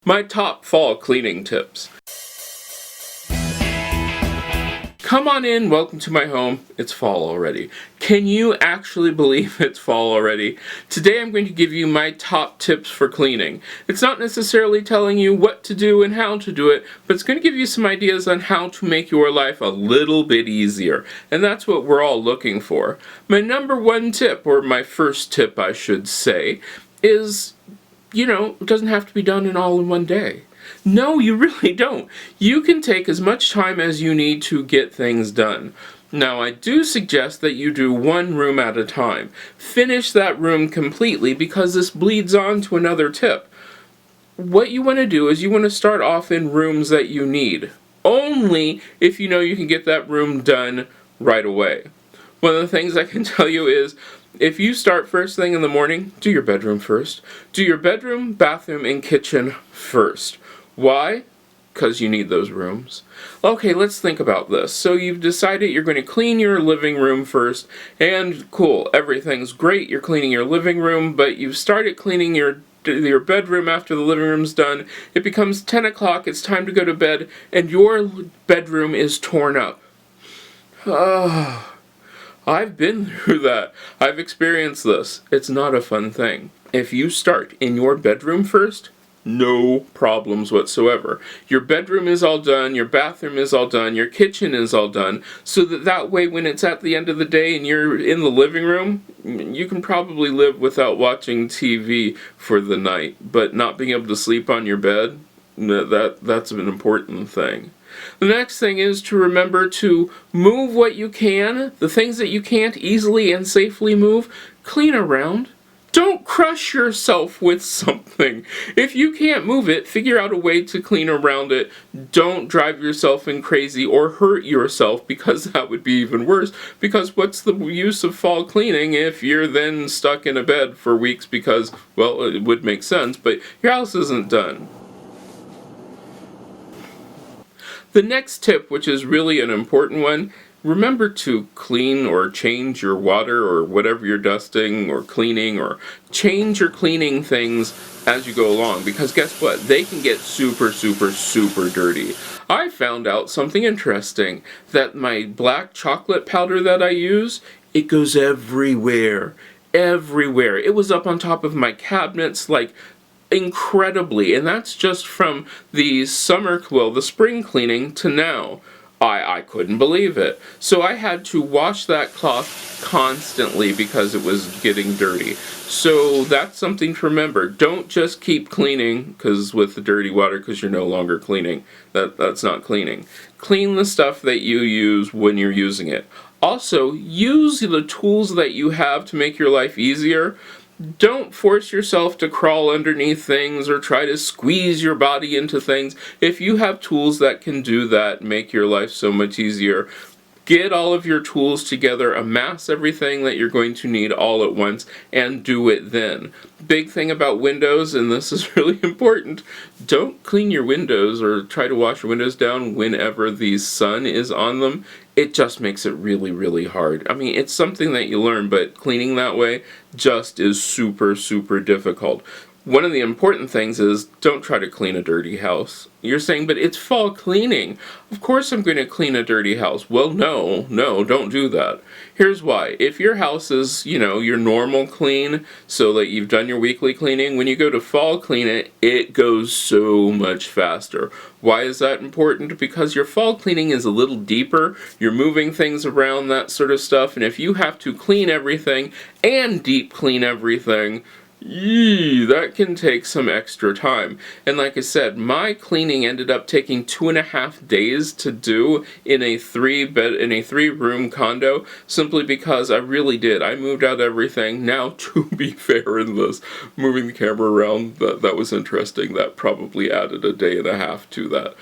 My top fall cleaning tips. Come on in, welcome to my home. It's fall already. Can you actually believe it's fall already? Today I'm going to give you my top tips for cleaning. It's not necessarily telling you what to do and how to do it, but it's going to give you some ideas on how to make your life a little bit easier. And that's what we're all looking for. My number one tip, or my first tip I should say, is, it doesn't have to be done all in one day. No, you really don't. You can take as much time as you need to get things done. Now, I do suggest that you do one room at a time. Finish that room completely because this bleeds on to another tip. What you want to do is you want to start off in rooms that you need. Only if you know you can get that room done right away. One of the things I can tell you is, if you start first thing in the morning, do your bedroom first. Do your bedroom, bathroom, and kitchen first. Why? Because you need those rooms. Okay, let's think about this. So you've decided you're going to clean your living room first, and cool, everything's great. You're cleaning your living room, but you've started cleaning your bedroom after the living room's done. It becomes 10 o'clock, it's time to go to bed, and your bedroom is torn up. I've been through that. I've experienced this. It's not a fun thing. If you start in your bedroom first, no problems whatsoever. Your bedroom is all done, your bathroom is all done, your kitchen is all done, so that way when it's at the end of the day and you're in the living room, you can probably live without watching TV for the night, but not being able to sleep on your bed, that's an important thing. The next thing is to remember to move what you can. The things that you can't easily and safely move, clean around. Don't crush yourself with something. If you can't move it, figure out a way to clean around it. Don't drive yourself in crazy or hurt yourself, because that would be even worse. Because what's the use of fall cleaning if you're then stuck in a bed for weeks because, well, it would make sense, but your house isn't done. The next tip, which is really an important one, remember to clean or change your water or whatever you're dusting or cleaning, or change your cleaning things as you go along, because guess what? They can get super, super, super dirty. I found out something interesting, that my black chocolate powder that I use, it goes everywhere. Everywhere. It was up on top of my cabinets, like, incredibly, and that's just from the spring cleaning to now. I couldn't believe it. So I had to wash that cloth constantly because it was getting dirty. So that's something to remember. Don't just keep cleaning with the dirty water because you're no longer cleaning. That's not cleaning. Clean the stuff that you use when you're using it. Also, use the tools that you have to make your life easier. Don't force yourself to crawl underneath things or try to squeeze your body into things. If you have tools that can do that, make your life so much easier. Get all of your tools together, amass everything that you're going to need all at once, and do it then. Big thing about windows, and this is really important, don't clean your windows or try to wash your windows down whenever the sun is on them. It just makes it really, really hard. I mean, it's something that you learn, but cleaning that way just is super, super difficult. One of the important things is, don't try to clean a dirty house. You're saying, but it's fall cleaning. Of course I'm going to clean a dirty house. Well, no, don't do that. Here's why. If your house is, your normal clean, so that you've done your weekly cleaning, when you go to fall clean it, it goes so much faster. Why is that important? Because your fall cleaning is a little deeper. You're moving things around, that sort of stuff, and if you have to clean everything and deep clean everything, that can take some extra time. And like I said, my cleaning ended up taking 2.5 days to do in a 3-room condo, simply because I really did. I moved out everything. Now, to be fair in this, moving the camera around, that was interesting. That probably added a day and a half to that.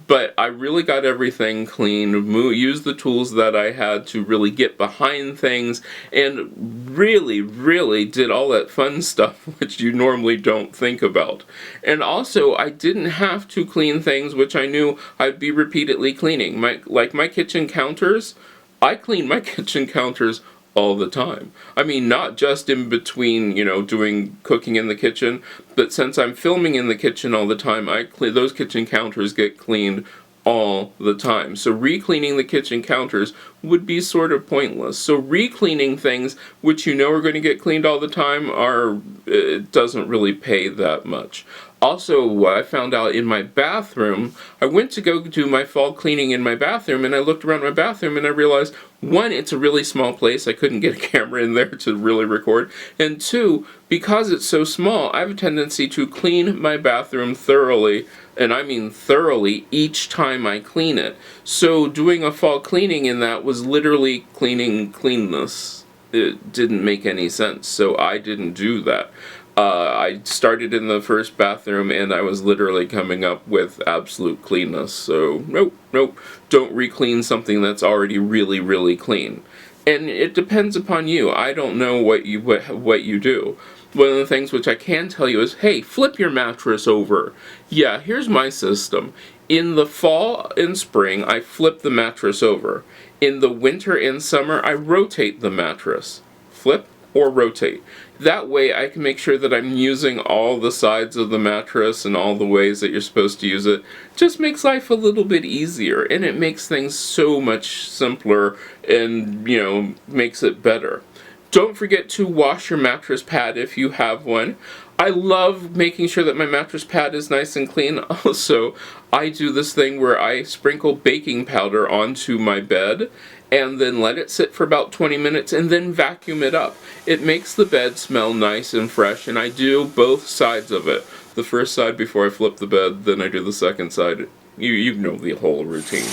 But I really got everything clean, used the tools that I had to really get behind things, and really, really did all that fun stuff which you normally don't think about. And also, I didn't have to clean things which I knew I'd be repeatedly cleaning. Like my kitchen counters, I clean my kitchen counters all the time. I mean, not just in between, doing cooking in the kitchen, but since I'm filming in the kitchen all the time, those kitchen counters get cleaned all the time. So re-cleaning the kitchen counters would be sort of pointless. So re-cleaning things which are going to get cleaned all the time it doesn't really pay that much. Also, I found out in my bathroom, I went to go do my fall cleaning in my bathroom, and I looked around my bathroom and I realized, one, it's a really small place, I couldn't get a camera in there to really record, and two, because it's so small, I have a tendency to clean my bathroom thoroughly, and I mean thoroughly, each time I clean it. So doing a fall cleaning in that was literally cleaning cleanness. It didn't make any sense, so I didn't do that. I started in the first bathroom and I was literally coming up with absolute cleanness. So nope, don't re-clean something that's already really, really clean. And it depends upon you. I don't know what you do. One of the things which I can tell you is, hey, flip your mattress over. Yeah, here's my system. In the fall and spring, I flip the mattress over. In the winter and summer, I rotate the mattress. Flip or rotate. That way I can make sure that I'm using all the sides of the mattress and all the ways that you're supposed to use it. Just makes life a little bit easier, and it makes things so much simpler and, makes it better. Don't forget to wash your mattress pad if you have one. I love making sure that my mattress pad is nice and clean. Also, I do this thing where I sprinkle baking powder onto my bed and then let it sit for about 20 minutes and then vacuum it up. It makes the bed smell nice and fresh, and I do both sides of it. The first side before I flip the bed, then I do the second side. You know the whole routine.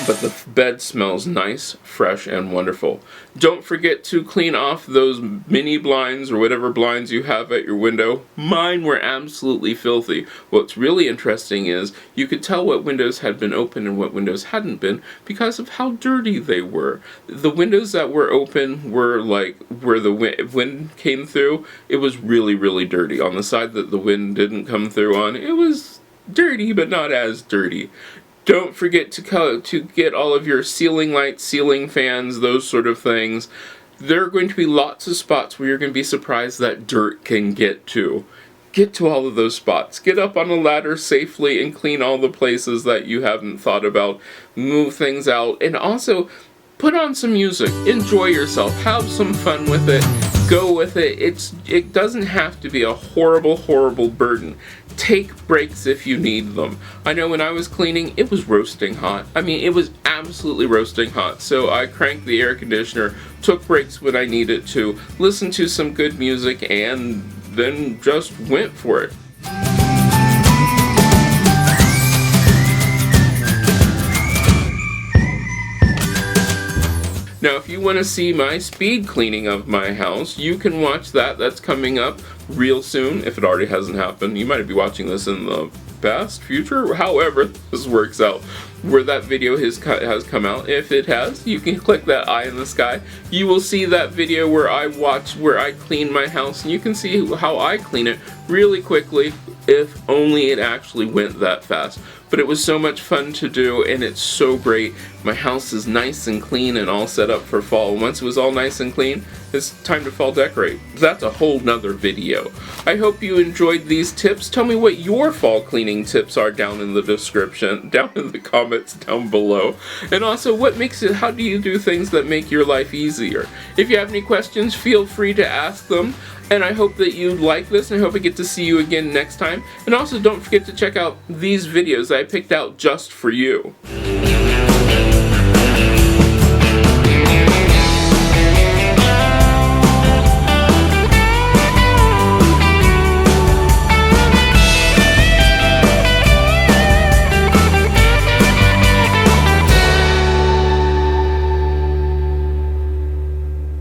But the bed smells nice, fresh, and wonderful. Don't forget to clean off those mini blinds or whatever blinds you have at your window. Mine were absolutely filthy. What's really interesting is you could tell what windows had been open and what windows hadn't been because of how dirty they were. The windows that were open were like where the wind came through. It was really, really dirty. On the side that the wind didn't come through on, it was dirty, but not as dirty. Don't forget to get all of your ceiling lights, ceiling fans, those sort of things. There are going to be lots of spots where you're going to be surprised that dirt can get to. Get to all of those spots. Get up on a ladder safely and clean all the places that you haven't thought about. Move things out. And also, put on some music. Enjoy yourself. Have some fun with it. Go with it. It doesn't have to be a horrible, horrible burden. Take breaks if you need them. I know when I was cleaning, it was roasting hot. I mean, it was absolutely roasting hot. So I cranked the air conditioner, took breaks when I needed to, listened to some good music, and then just went for it. Now, if you want to see my speed cleaning of my house, you can watch that. That's coming up real soon, if it already hasn't happened. You might be watching this in the past, future, however this works out, where that video has come out. If it has, you can click that eye in the sky. You will see that video where I clean my house, and you can see how I clean it really quickly, if only it actually went that fast. But it was so much fun to do, and it's so great. My house is nice and clean and all set up for fall. Once it was all nice and clean, it's time to fall decorate. That's a whole nother video. I hope you enjoyed these tips. Tell me what your fall cleaning tips are down in the description, down in the comments down below. And also, how do you do things that make your life easier? If you have any questions, feel free to ask them. And I hope that you like this, and I hope I get to see you again next time. And also, don't forget to check out these videos that I picked out just for you.